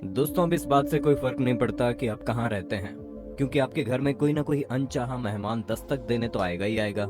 दोस्तों, अब इस बात से कोई फर्क नहीं पड़ता कि आप कहाँ रहते हैं, क्योंकि आपके घर में कोई ना कोई अनचाहा मेहमान दस्तक देने तो आएगा ही आएगा।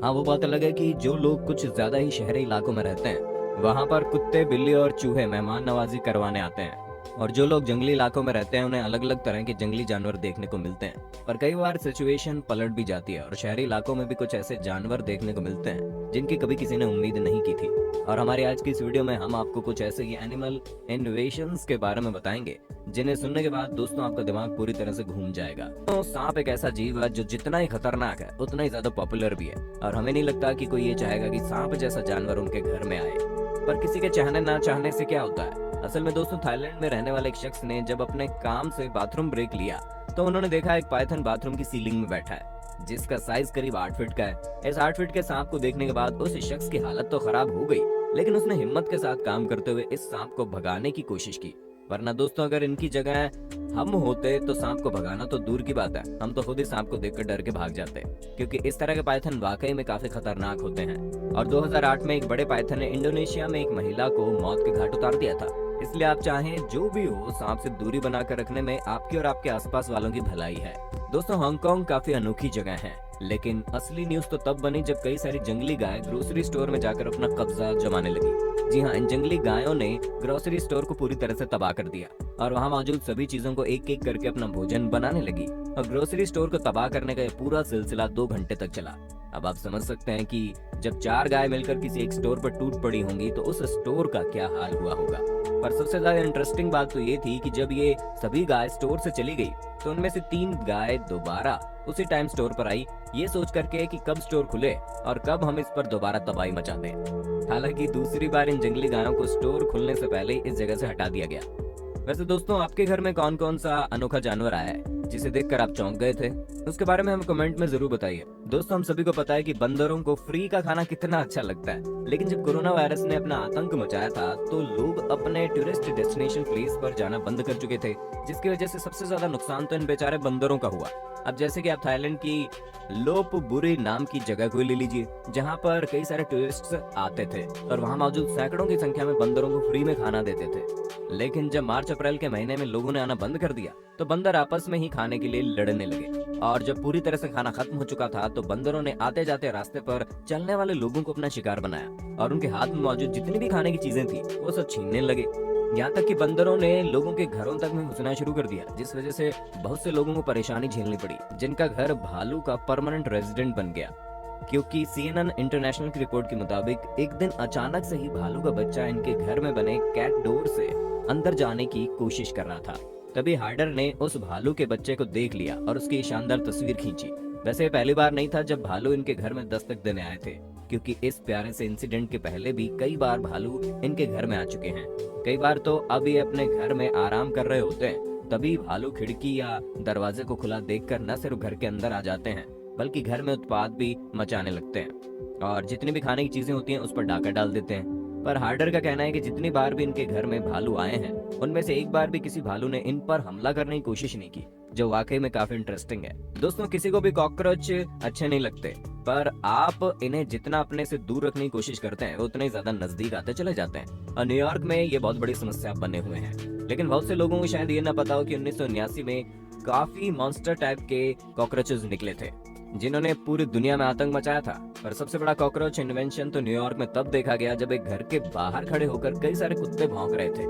हाँ, वो बात अलग है कि जो लोग कुछ ज्यादा ही शहरी इलाकों में रहते हैं, वहाँ पर कुत्ते, बिल्ली और चूहे मेहमान नवाजी करवाने आते हैं। और जो लोग जंगली इलाकों में रहते हैं, उन्हें अलग अलग तरह के जंगली जानवर देखने को मिलते हैं। पर कई बार सिचुएशन पलट भी जाती है और शहरी इलाकों में भी कुछ ऐसे जानवर देखने को मिलते हैं जिनकी कभी किसी ने उम्मीद नहीं की थी। और हमारी आज की इस वीडियो में हम आपको कुछ ऐसे ही एनिमल इन्वेशंस के बारे में बताएंगे जिन्हें सुनने के बाद दोस्तों आपका दिमाग पूरी तरह से घूम जाएगा। तो सांप एक ऐसा जीव है जो जितना ही खतरनाक है उतना ही ज्यादा पॉपुलर भी है, और हमें नहीं लगता कि कोई ये चाहेगा कि सांप जैसा जानवर उनके घर में आए। पर किसी के चाहने ना चाहने से क्या होता है? असल में दोस्तों, थाईलैंड में रहने वाले एक शख्स ने जब अपने काम से बाथरूम ब्रेक लिया तो उन्होंने देखा एक पाइथन बाथरूम की सीलिंग में बैठा है, जिसका साइज करीब 8 फीट का है। इस 8 फीट के सांप को देखने के बाद उस शख्स की हालत तो खराब हो गई, लेकिन उसने हिम्मत के साथ काम करते हुए इस सांप को भगाने की कोशिश की। वरना दोस्तों, अगर इनकी जगह हम होते तो सांप को भगाना तो दूर की बात है, हम तो खुद ही सांप को देखकर डर के भाग जाते, क्योंकि इस तरह के पाइथन वाकई में काफी खतरनाक होते हैं। और 2008 में एक बड़े पाइथन ने इंडोनेशिया में एक महिला को मौत के घाट उतार दिया था। इसलिए आप चाहें जो भी हो, सांप से दूरी बनाकर रखने में आपकी और आपके आसपास वालों की भलाई है। दोस्तों, हांगकांग काफी अनोखी जगह है, लेकिन असली न्यूज तो तब बनी जब कई सारी जंगली गाय ग्रोसरी स्टोर में जाकर अपना कब्जा जमाने लगी। जी हाँ, इन जंगली गायों ने ग्रोसरी स्टोर को पूरी तरह से तबाह कर दिया और वहाँ मौजूद सभी चीजों को एक एक करके अपना भोजन बनाने लगी। और ग्रोसरी स्टोर को तबाह करने का ये पूरा सिलसिला 2 घंटे तक चला। अब आप समझ सकते हैं कि जब 4 गाय मिलकर किसी एक स्टोर पर टूट पड़ी होंगी तो उस स्टोर का क्या हाल हुआ होगा। पर सबसे ज्यादा इंटरेस्टिंग बात तो ये थी कि जब ये सभी गाय स्टोर से चली गई तो उनमें से 3 गाय दोबारा उसी टाइम स्टोर पर आई, ये सोच करके कि कब स्टोर खुले और कब हम इस पर दोबारा तबाही मचा दें। हालांकि दूसरी बार इन जंगली गायों को स्टोर खुलने से पहले इस जगह से हटा दिया गया। वैसे दोस्तों, आपके घर में कौन कौन सा अनोखा जानवर आया है जिसे देखकर आप चौंक गए थे? उसके बारे में हमें कमेंट में जरूर बताइए। दोस्तों, हम सभी को पता है कि बंदरों को फ्री का खाना कितना अच्छा लगता है, लेकिन जब कोरोना वायरस ने अपना आतंक मचाया था तो लोग अपने टूरिस्ट डेस्टिनेशन प्लेस पर जाना बंद कर चुके थे, जिसकी वजह से सबसे ज्यादा नुकसान तो इन बेचारे बंदरों का हुआ। अब जैसे कि आप थाईलैंड की लोपबुरी नाम की जगह को ले लीजिए, जहाँ पर कई सारे टूरिस्ट आते थे और वहाँ मौजूद सैकड़ों की संख्या में बंदरों को फ्री में खाना देते थे। लेकिन जब मार्च अप्रैल के महीने में लोगों ने आना बंद कर दिया तो बंदर आपस में ही खाने के लिए लड़ने लगे, और जब पूरी तरह से खाना खत्म हो चुका था तो बंदरों ने आते जाते रास्ते पर चलने वाले लोगों को अपना शिकार बनाया और उनके हाथ में मौजूद जितनी भी खाने की चीजें थी वो सब छीनने लगे। यहाँ तक कि बंदरों ने लोगों के घरों तक में घुसना शुरू कर दिया, जिस वजह से बहुत से लोगों को परेशानी झेलनी पड़ी, जिनका घर भालू का परमानेंट रेजिडेंट बन गया। क्योंकि CNN इंटरनेशनल की रिपोर्ट के मुताबिक एक दिन अचानक से ही भालू का बच्चा इनके घर में बने कैट डोर से अंदर जाने की कोशिश कर रहा था। तभी हाइडर ने उस भालू के बच्चे को देख लिया और उसकी शानदार तस्वीर खींची। वैसे पहली बार नहीं था जब भालू इनके घर में दस्तक देने आए थे, क्योंकि इस प्यारे से इंसिडेंट के पहले भी कई बार भालू इनके घर में आ चुके हैं। कई बार तो अब ये अपने घर में आराम कर रहे होते हैं, तभी भालू खिड़की या दरवाजे को खुला देखकर न सिर्फ घर के अंदर आ जाते हैं बल्कि घर में उत्पात भी मचाने लगते हैं और जितनी भी खाने की चीजें होती हैं उस पर डाका डाल देते हैं। पर हार्डर का कहना है कि जितनी बार भी इनके घर में भालू आए हैं उनमें से एक बार भी किसी भालू ने इन पर हमला करने की कोशिश नहीं की, जो वाकई में काफी इंटरेस्टिंग है। दोस्तों, किसी को भी कॉकरोच अच्छे नहीं लगते, पर आप इन्हें जितना अपने से दूर रखने की कोशिश करते हैं वो उतने ज्यादा नजदीक आते चले जाते हैं। और न्यूयॉर्क में ये बहुत बड़ी समस्या बने हुए हैं। लेकिन बहुत से लोगों को शायद ये न पता हो कि 1979 में काफी मॉन्स्टर टाइप के कॉकरोचेस निकले थे जिन्होंने पूरी दुनिया में आतंक मचाया था। पर सबसे बड़ा कॉकरोच इन्वेंशन तो न्यूयॉर्क में तब देखा गया जब एक घर के बाहर खड़े होकर कई सारे कुत्ते भौंक रहे थे।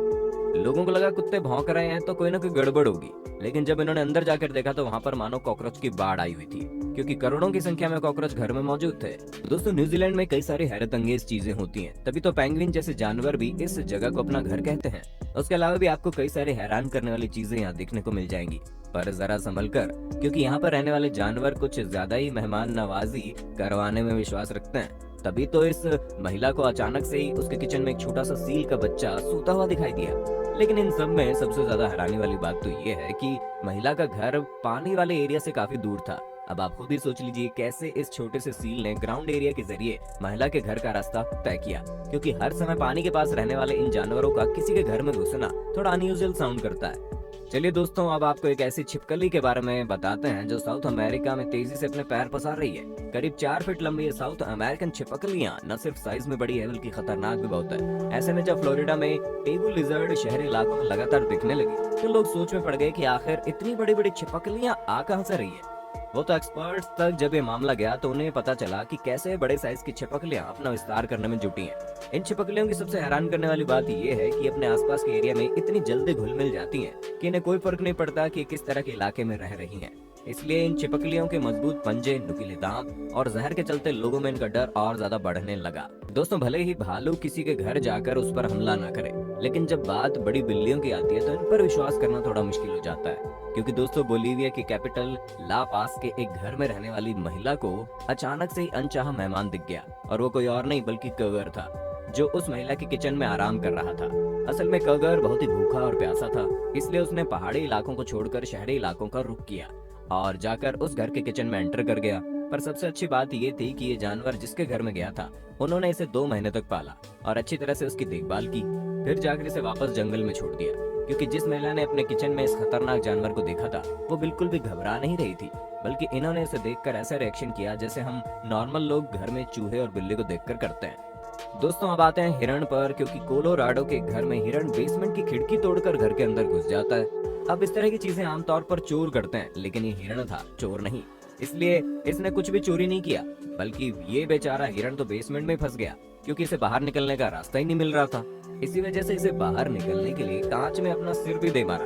लोगों को लगा कुत्ते भौंक रहे हैं तो कोई ना कोई गड़बड़ होगी, लेकिन जब इन्होंने अंदर जाकर देखा तो वहाँ पर मानो कॉकरोच की बाढ़ आई हुई थी, क्योंकि करोड़ों की संख्या में कॉकरोच घर में मौजूद थे। दोस्तों, न्यूजीलैंड में कई सारी हैरत अंगेज चीजें होती हैं, तभी तो पेंगुइन जैसे जानवर भी इस जगह को अपना घर कहते हैं। उसके अलावा भी आपको कई सारे हैरान करने वाली चीजें यहाँ देखने को मिल जाएंगी, पर जरा संभल कर, क्योंकि यहाँ पर रहने वाले जानवर कुछ ज्यादा ही मेहमान नवाजी करवाने में विश्वास रखते हैं। तभी तो इस महिला को अचानक से ही उसके किचन में एक छोटा सा सील का बच्चा सोता हुआ दिखाई दिया। लेकिन इन सब में सबसे ज्यादा हैरानी वाली बात तो ये है कि महिला का घर पानी वाले एरिया से काफी दूर था। अब आप खुद ही सोच लीजिए कैसे इस छोटे से सील ने ग्राउंड एरिया के जरिए महिला के घर का रास्ता तय किया, क्योंकि हर समय पानी के पास रहने वाले इन जानवरों का किसी के घर में घुसना थोड़ा अनयूजुअल साउंड करता है। चलिए दोस्तों, अब आपको एक ऐसी छिपकली के बारे में बताते हैं जो साउथ अमेरिका में तेजी से अपने पैर पसार रही है। करीब 4 फीट लंबी ये साउथ अमेरिकन छिपकलियां न सिर्फ साइज में बड़ी है बल्कि खतरनाक भी बहुत है। ऐसे में जब फ्लोरिडा में टेबू लिजर्ड शहरी इलाकों में लगातार दिखने लगी तो लोग सोच में पड़ गए कि आखिर इतनी बड़ी बड़ी छिपकलियां आ कहां से रही है। वो तो एक्सपर्ट्स तक जब ये मामला गया तो उन्हें पता चला कि कैसे बड़े साइज की छिपकलियां अपना विस्तार करने में जुटी हैं। इन छिपकलियों की सबसे हैरान करने वाली बात ये है कि अपने आसपास के एरिया में इतनी जल्दी घुल मिल जाती हैं कि इन्हें कोई फर्क नहीं पड़ता कि किस तरह के इलाके में रह रही हैं। इसलिए इन छिपकलियों के मजबूत पंजे, नुकीले दांत और जहर के चलते लोगों में इनका डर और ज्यादा बढ़ने लगा। दोस्तों, भले ही भालू किसी के घर जाकर उस पर हमला न करे, लेकिन जब बात बड़ी बिल्लियों की आती है तो इन पर विश्वास करना थोड़ा मुश्किल हो जाता है। क्योंकि दोस्तों, बोलीविया की कैपिटल ला पास के एक घर में रहने वाली महिला को अचानक से ही अनचाहा मेहमान दिख गया, और वो कोई और नहीं बल्कि कगर था, जो उस महिला के किचन में आराम कर रहा था। असल में कगर बहुत ही भूखा और प्यासा था, इसलिए उसने पहाड़ी इलाकों को छोड़कर शहरी इलाकों का रुख किया और जाकर उस घर के किचन में एंटर कर गया। पर सबसे अच्छी बात ये थी कि ये जानवर जिसके घर में गया था, उन्होंने इसे 2 महीने तक पाला और अच्छी तरह से उसकी देखभाल की, फिर जाकर इसे वापस जंगल में छोड़ दिया। क्योंकि जिस महिला ने अपने किचन में इस खतरनाक जानवर को देखा था, वो बिल्कुल भी घबरा नहीं रही थी, बल्कि इन्होंने इसे देखकर ऐसा रिएक्शन किया जैसे हम नॉर्मल लोग घर में चूहे और बिल्ली को देखकर करते हैं। दोस्तों, अब आते हैं हिरण पर, क्योंकि कोलोराडो के घर में हिरण बेसमेंट की खिड़की तोड़कर घर के अंदर घुस जाता है। अब इस तरह की चीजें आमतौर पर चोर करते हैं, लेकिन ये हिरण था, चोर नहीं। इसलिए इसने कुछ भी चोरी नहीं किया, बल्कि ये बेचारा हिरण तो बेसमेंट में फंस गया, क्योंकि इसे बाहर निकलने का रास्ता ही नहीं मिल रहा था। इसी वजह से इसे बाहर निकलने के लिए कांच में अपना सिर भी दे मारा।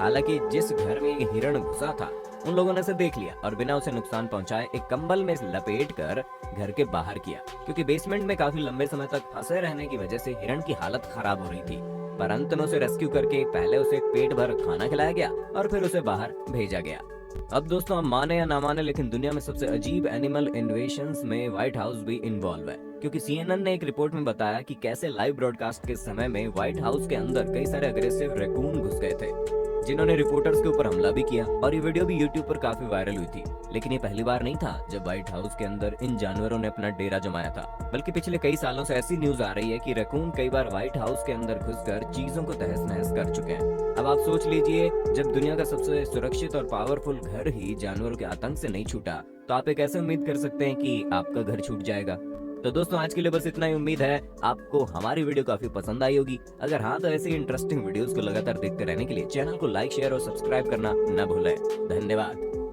हालांकि जिस घर में ये हिरण घुसा था, उन लोगों ने इसे देख लिया और बिना उसे नुकसान पहुंचाए एक कंबल में लपेट कर घर के बाहर किया, क्योंकि बेसमेंट में काफी लंबे समय तक फंसे रहने की वजह से हिरण की हालत खराब हो रही थी। पर अंत में उसे रेस्क्यू करके पहले उसे पेट भर खाना खिलाया गया और फिर उसे बाहर भेजा गया। अब दोस्तों, हम माने या ना माने, लेकिन दुनिया में सबसे अजीब एनिमल इन्वेशंस में व्हाइट हाउस भी इन्वॉल्व है, क्योंकि CNN ने एक रिपोर्ट में बताया कि कैसे लाइव ब्रॉडकास्ट के समय में व्हाइट हाउस के अंदर कई सारे अग्रेसिव रैकून घुस गए थे, जिन्होंने रिपोर्टर्स के ऊपर हमला भी किया, और ये वीडियो भी YouTube पर काफी वायरल हुई थी। लेकिन ये पहली बार नहीं था जब व्हाइट हाउस के अंदर इन जानवरों ने अपना डेरा जमाया था, बल्कि पिछले कई सालों से ऐसी न्यूज आ रही है कि रैकून कई बार व्हाइट हाउस के अंदर घुसकर चीजों को तहस नहस कर चुके हैं। अब आप सोच लीजिए, जब दुनिया का सबसे सुरक्षित और पावरफुल घर ही जानवरों के आतंक से नहीं छूटा, तो आप एक कैसे उम्मीद कर सकते हैं कि आपका घर छूट जाएगा। तो दोस्तों, आज के लिए बस इतना ही। उम्मीद है आपको हमारी वीडियो काफी पसंद आई होगी। अगर हाँ, तो ऐसे इंटरेस्टिंग वीडियोस को लगातार देखते रहने के लिए चैनल को लाइक, शेयर और सब्सक्राइब करना न भूलें। धन्यवाद।